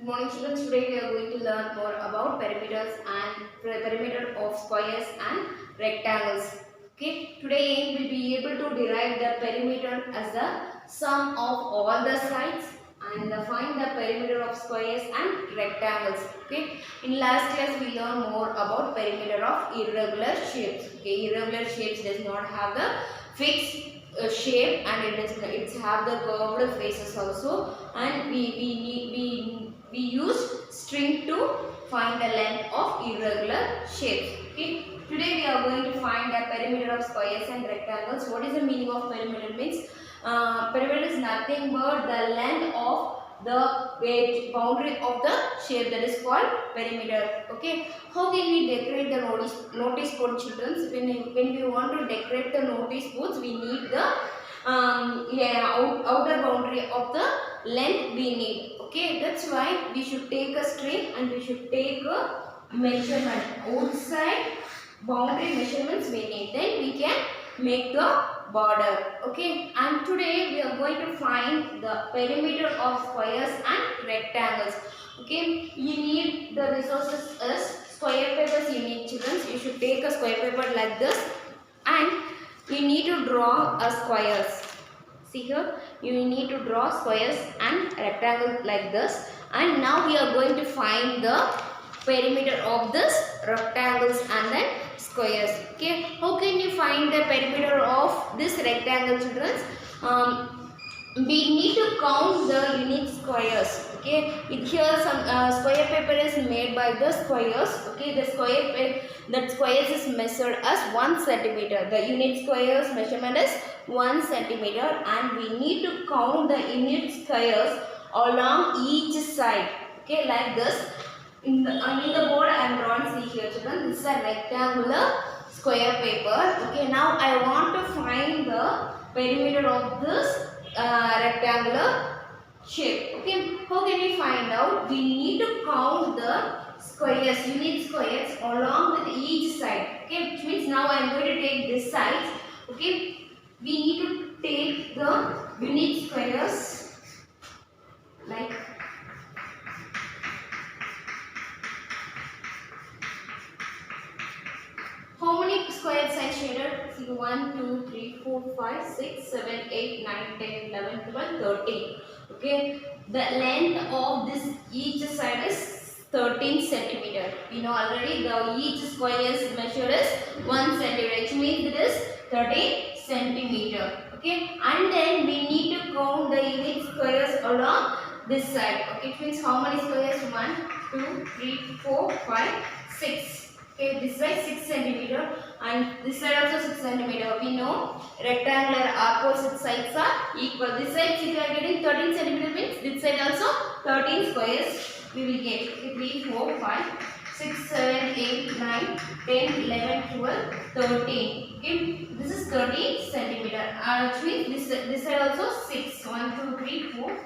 morning students. Today we are going to learn more about perimeters and perimeter of squares and rectangles. Okay, today we will be able to derive the perimeter as the sum of all the sides and find the perimeter of squares and rectangles. Okay, in last class we learned more about perimeter of irregular shapes. Okay, irregular shapes does not have the fixed shape and it's have the curved faces also, and we use string to find the length of irregular shapes. Okay, today we are going to find the perimeter of squares and rectangles. What is the meaning of perimeter? Means perimeter is nothing but the length of the boundary of the shape, that is called perimeter. Okay, how can we decorate the notice board, children? When we want to decorate the notice boards, we need the outer boundary of the length we need. Okay, that's why we should take a string and we should take a measurement. Outside boundary measurements we need, then we can make the border. Okay, and today we are going to find the perimeter of squares and rectangles. Okay, you need the resources as square papers. You need, children, you should take a square paper like this and you need to draw a squares. See here, you need to draw squares and rectangles like this, and now we are going to find the perimeter of this rectangles and then squares. Okay, how can you find the perimeter of this rectangle, children? We need to count the unit squares. Okay, here some square paper is made by the squares. Okay, the squares is measured as 1 centimeter. The unit squares measurement is 1 centimeter, and we need to count the unit squares along each side. Okay, like this. In the board I am drawing. See here, children, this is a rectangular square paper. Okay, now I want to find the perimeter of this rectangular shape. Okay, how can we find out? We need to count the squares, unit squares along with each side. Okay, which means now I am going to take this side. Okay, we need to take the unit squares like how many squares I shaded? See, 1, 2, 3, 4, 5, 6, 7, 8, 9, 10, 11, 12, 13. Okay, the length of this each side is 13 centimeter. We know already the each square is measured as 1 centimeter, which means it is 13 centimeter. Okay, and then we need to count the unit squares along this side. Okay, which means how many squares? 1, 2, 3, 4, 5, 6. Okay, this side 6 centimeter and this side also 6 centimeter. We know rectangular opposite sides are equal. This side if you are getting 13 centimeter means this side also 13 squares we will get. 3, 4, 5, 6, 7, 8, 9, 10, 11, 12, 13. Okay, this is 13 centimeter. Which means this side also 6. 1, 2, 3, 4,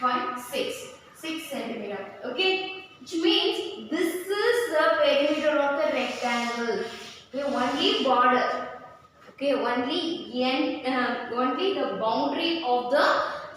5, 6 centimeter. Okay. Which means this is the perimeter of the rectangle. Okay, only border. Okay, only the boundary of the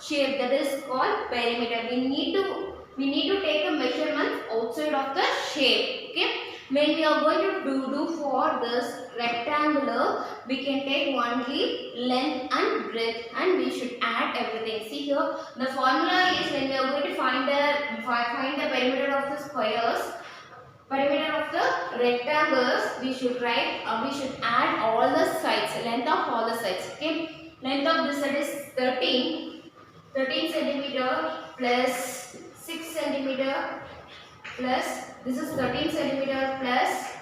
shape, that is called perimeter. We need to take a measurement outside of the shape. Okay, when we are going to do for this rectangular, we can take only length and breadth, and we should add everything. See here, the formula is when we are going to find the perimeter of the squares, perimeter of the rectangles, we should add all the sides, length of all the sides. Okay, length of this side is 13 centimeter plus 6 centimeter plus this is 13 centimeter plus,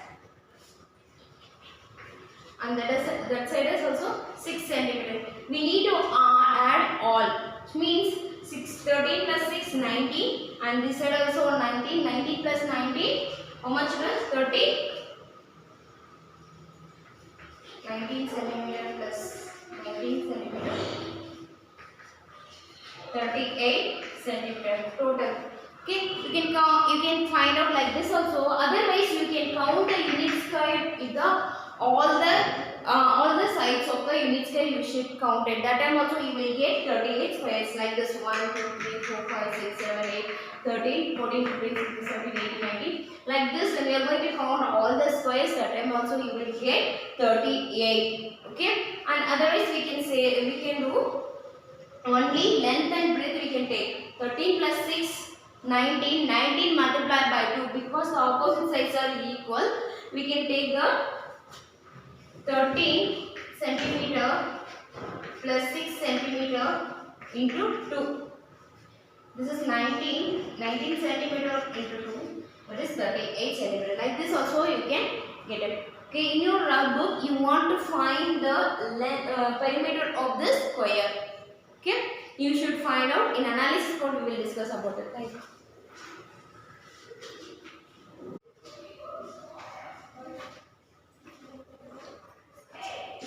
and that side is also 6 centimeter. We need to add all, which means 13 plus 6 19, and this side also 19. 19 plus 19, how much is 30? 19 centimeter plus 19 centimeter, 38 centimeter total. Okay, you can find out like this also. Otherwise, you can count the unit square with all the all the sides of the unit square you should count it. That time also you will get 38 squares like this: 1, 2, 3, 4, 5, 6, 7, 8, 13, 14, 15, 16, 17, 18, 19. Like this, when we are going to count all the squares, that time also you will get 38. Okay, and otherwise we can say, we can do only length and breadth. We can take 13 plus 6, 19, 19 multiplied by 2, because the opposite sides are equal. We can take the 13 centimeter plus 6 centimeter into 2. This is 19 centimeter into 2, that is 38 centimeter. Like this also you can get it. Okay, in your book you want to find the perimeter of this square. Okay, you should find out. In analysis code we will discuss about it. Right?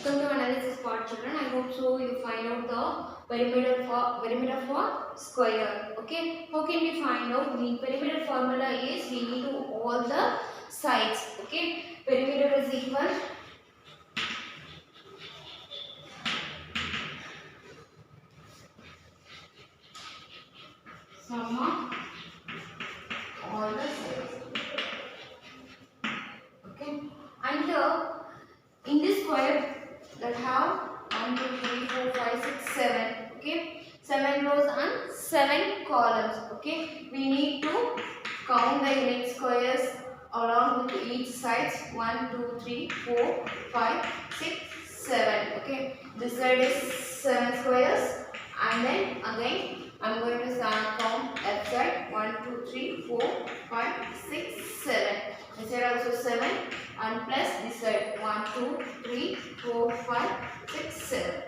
Come to analysis part, children. I hope so you find out the perimeter for square. Okay, how can we find out? The perimeter formula is we need to all the sides. Okay, perimeter is equal sum of all the sides. Okay, and here in this square that have 1, 2, 3, 4, 5, 6, 7. Okay, 7 rows and 7 columns. Okay, we need to count the unit squares along with each sides. 1, 2, 3, 4, 5, 6, 7. Okay, this side is 7 squares, and then again I am going to count left side. 1, 2, 3, 4, 5, 6, 7. This side also 7, and plus this side 1, 2, 3, 4, 5, 6, 7.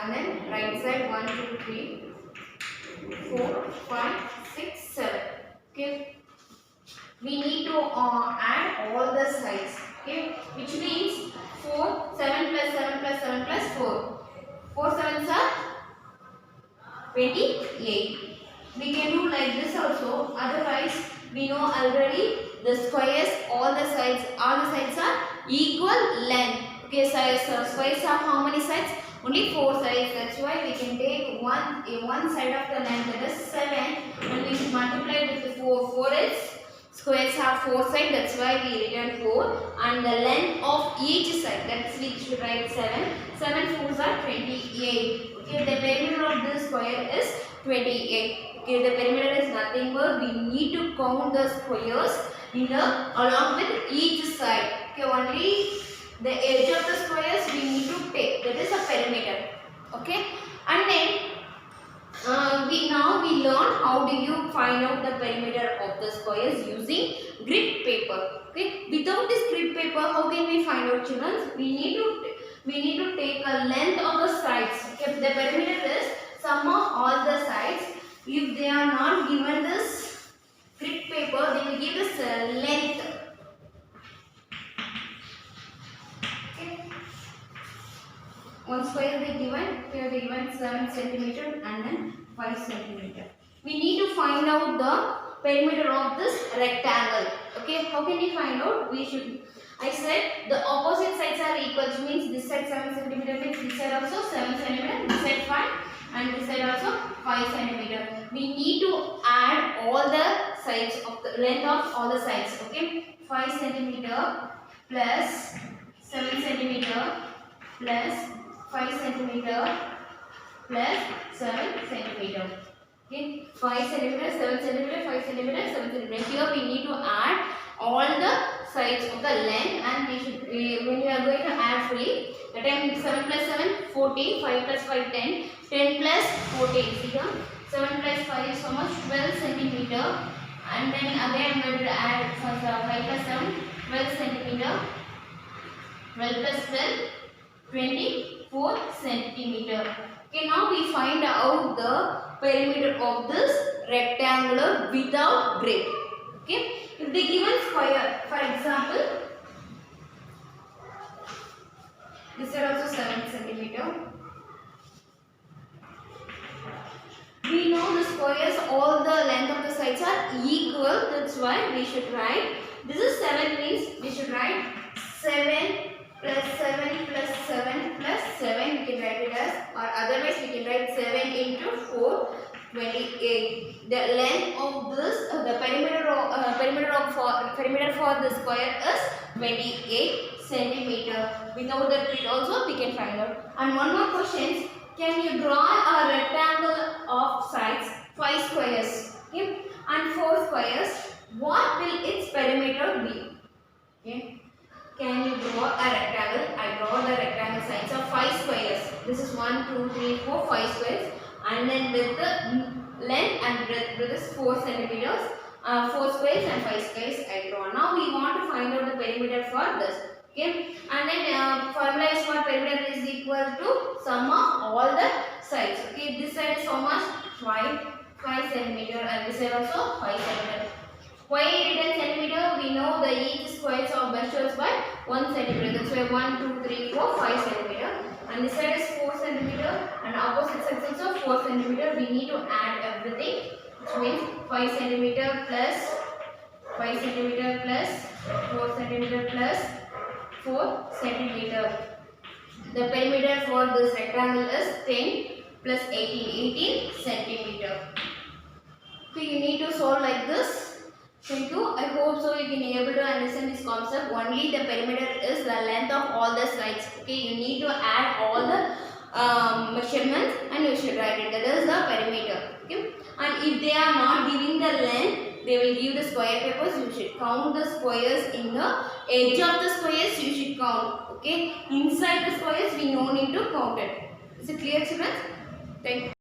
And then right side 1, 2, 3, 4, 5, 6, 7. Okay. We need to add all the sides. Okay. Which means 4, 7 plus 7 plus 7 plus 4. 4 7s are 28. We can do like this also. Otherwise, we know already the squares, all the sides are equal length. Okay, squares have how many sides? Only 4 sides. That's why we can take one side of the length, that is 7, and we should multiply it with 4. 4 is squares have 4 sides. That's why we written 4, and the length of each side, that's we should write 7. 7 4s are 28. Okay, the perimeter of this square is 28. Okay, the perimeter is nothing but we need to count the squares along with each side. Okay, only the edge of the squares we need to take. That is a perimeter. Okay, and then we learn how do you find out the perimeter of the squares using grid paper. Okay, without this grid paper, how can we find out, children? We need to take a length of the sides. Okay, the perimeter is sum of all the sides. If they are not given this grid paper, they will give this length. Okay. One square they given, here they given 7 centimeter and then 5 centimeter. We need to find out the perimeter of this rectangle. Okay, how can we find out? I said the opposite sides are equal, which means this side 7 centimeter means this side also 7 centimeter, this side 5, and this side also 5 centimeter. We need to add all the sides of the length of all the sides. Okay, 5 centimeter plus 7 centimeter plus 5 centimeter plus 7 centimeter. Okay, 5 centimeter, 7 centimeter, 5 centimeter, 7 centimeter. Here we need to add all the sides of the length, and when we are going to add fully, the time 7 plus 7 14, 5 plus 5 10, 10 plus 14. See here, 7 plus 5 is how much? 12 centimeter, and then again I am going to add 5 plus 7, 12 centimeter, 12 plus 12, 24 centimeter. Okay, now we find out the perimeter of this rectangular without grid. Okay, if the given square, for example, this is also 7 centimeter. We know the squares, all the length of the sides are equal. That's why we should write This is 7 means we should write 7 plus 7 plus 7 plus 7. We can write it as, or otherwise we can write 7 into 4, 28. The length of this, the perimeter for the square is 28 centimeter. Without the grid also we can find out. And one more question: can you draw a rectangle of sides 5 squares, okay, and 4 squares? What will its perimeter be? Okay. Can you draw a rectangle? I draw the rectangle sides of 5 squares. This is 1, 2, 3, 4, 5 squares, and then with the length and breadth is 4 centimeters. 4 squares and 5 squares I draw. Now we want to find out the perimeter for this. Okay, and then formula is for perimeter is equal to sum of all the sides. Okay, this side is how much? 5 centimeter, and this side also 5 centimeter. Why written centimeter? We know the each squares of measures by 1 centimeter. That's why 1, 2, 3, 4, 5 centimeter. And this side is 4 centimeter, and opposite side is also 4 centimeter. We need to add everything, which means 5 centimeter plus 5 centimeter plus 4 centimeter plus 4 centimeter. The perimeter for this rectangle is 10 plus 18 centimeter. Okay, you need to solve like this. Thank you. I hope so you can be able to understand this concept. Only the perimeter is the length of all the sides. Okay, you need to add all the measurements and you should write it. That is the perimeter. Okay, and if they are not giving the length, they will give the square papers. You should count the squares in the edge of the squares. You should count. Okay, inside the squares we no need to count it. Is it clear, children? Thank you.